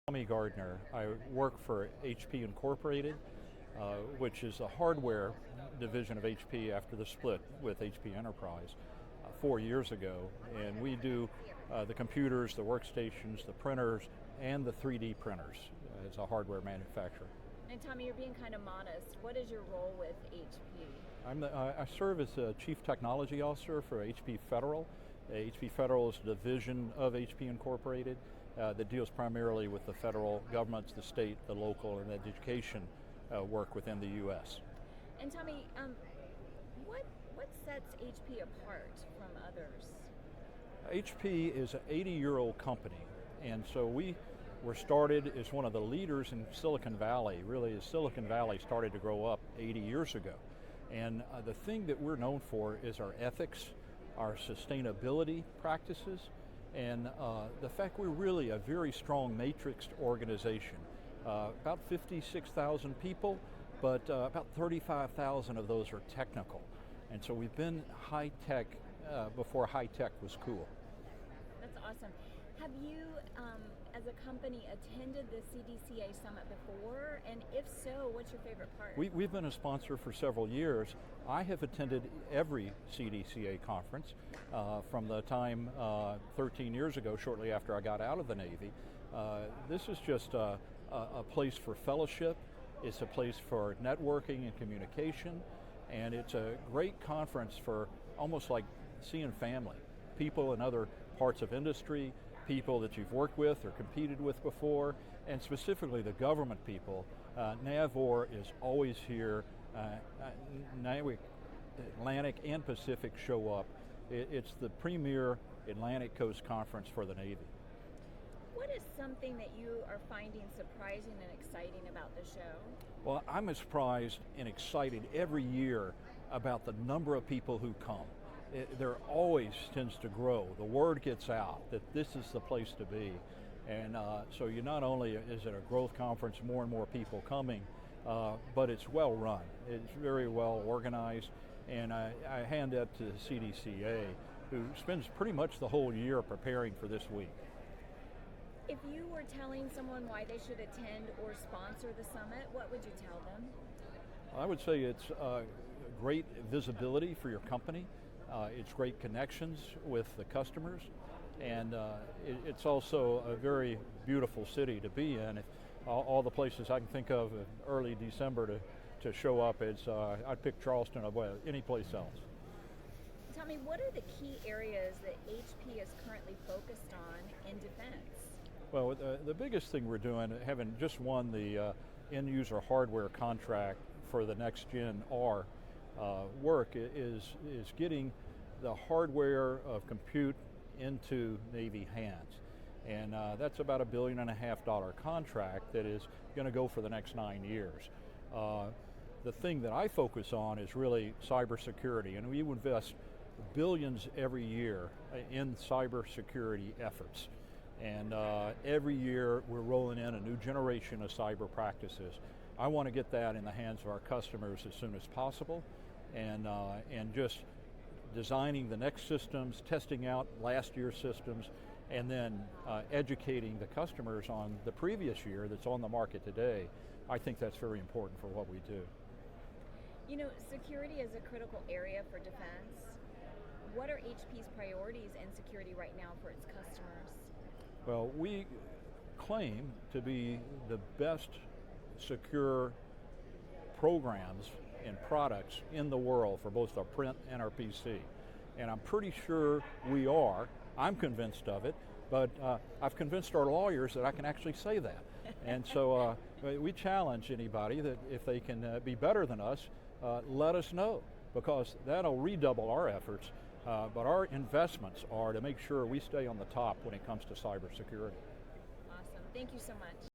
I'm Gardner. I work for HP Incorporated, which is a hardware division of HP after the split with HP Enterprise 4 years ago. And we do the computers, the workstations, the printers, and the 3D printers as a hardware manufacturer. And Tommy, you're being kind of modest. What is your role with HP? I serve as a Chief Technology Officer for HP Federal. HP Federal is a division of HP Incorporated that deals primarily with the federal governments, the state, the local, and education work within the U.S. And Tommy, what sets HP apart from others? HP is an 80-year-old company, and so we were started as one of the leaders in Silicon Valley, really as Silicon Valley started to grow up 80 years ago. And the thing that we're known for is our ethics, our sustainability practices, and the fact we're really a very strong matrixed organization. About 56,000 people, but about 35,000 of those are technical. And so we've been high tech before high tech was cool. That's awesome. Have you, as a company, attended the CDCA Summit before? And if so, what's your favorite part? We've been a sponsor for several years. I have attended every CDCA conference from the time 13 years ago, shortly after I got out of the Navy. This is just a place for fellowship. It's a place for networking and communication. And it's a great conference for almost like seeing family, people in other parts of industry, people that you've worked with or competed with before, and specifically the government people. NAVOR is always here. Atlantic and Pacific show up. It's the premier Atlantic Coast Conference for the Navy. What is something that you are finding surprising and exciting about the show? Well, I'm surprised and excited every year about the number of people who come. There always tends to grow. The word gets out that this is the place to be. And so you not only is it a growth conference, more and more people coming, but it's well run. It's very well organized. And I hand that to the CDCA, who spends pretty much the whole year preparing for this week. If you were telling someone why they should attend or sponsor the summit, what would you tell them? I would say it's great visibility for your company. It's great connections with the customers, and it's also a very beautiful city to be in. All the places I can think of in early December to show up, I'd pick Charleston above any place else. Tommy, what are the key areas that HP is currently focused on in defense? Well, the biggest thing we're doing, having just won the end-user hardware contract for the next-gen R work, is getting the hardware of compute into Navy hands. And that's about $1.5 billion contract that is going to go for the next 9 years. The thing that I focus on is really cybersecurity, and we invest billions every year in cybersecurity efforts. And every year we're rolling in a new generation of cyber practices. I want to get that in the hands of our customers as soon as possible, and just designing the next systems, testing out last year's systems, and then educating the customers on the previous year that's on the market today. I think that's very important for what we do. You know, security is a critical area for defense. What are HP's priorities in security right now for its customers? Well, we claim to be the best secure programs and products in the world for both our print and our PC. And I'm pretty sure we are. I'm convinced of it, but I've convinced our lawyers that I can actually say that. And so we challenge anybody that if they can be better than us, let us know, because that'll redouble our efforts. But our investments are to make sure we stay on the top when it comes to cybersecurity. Awesome. Thank you so much.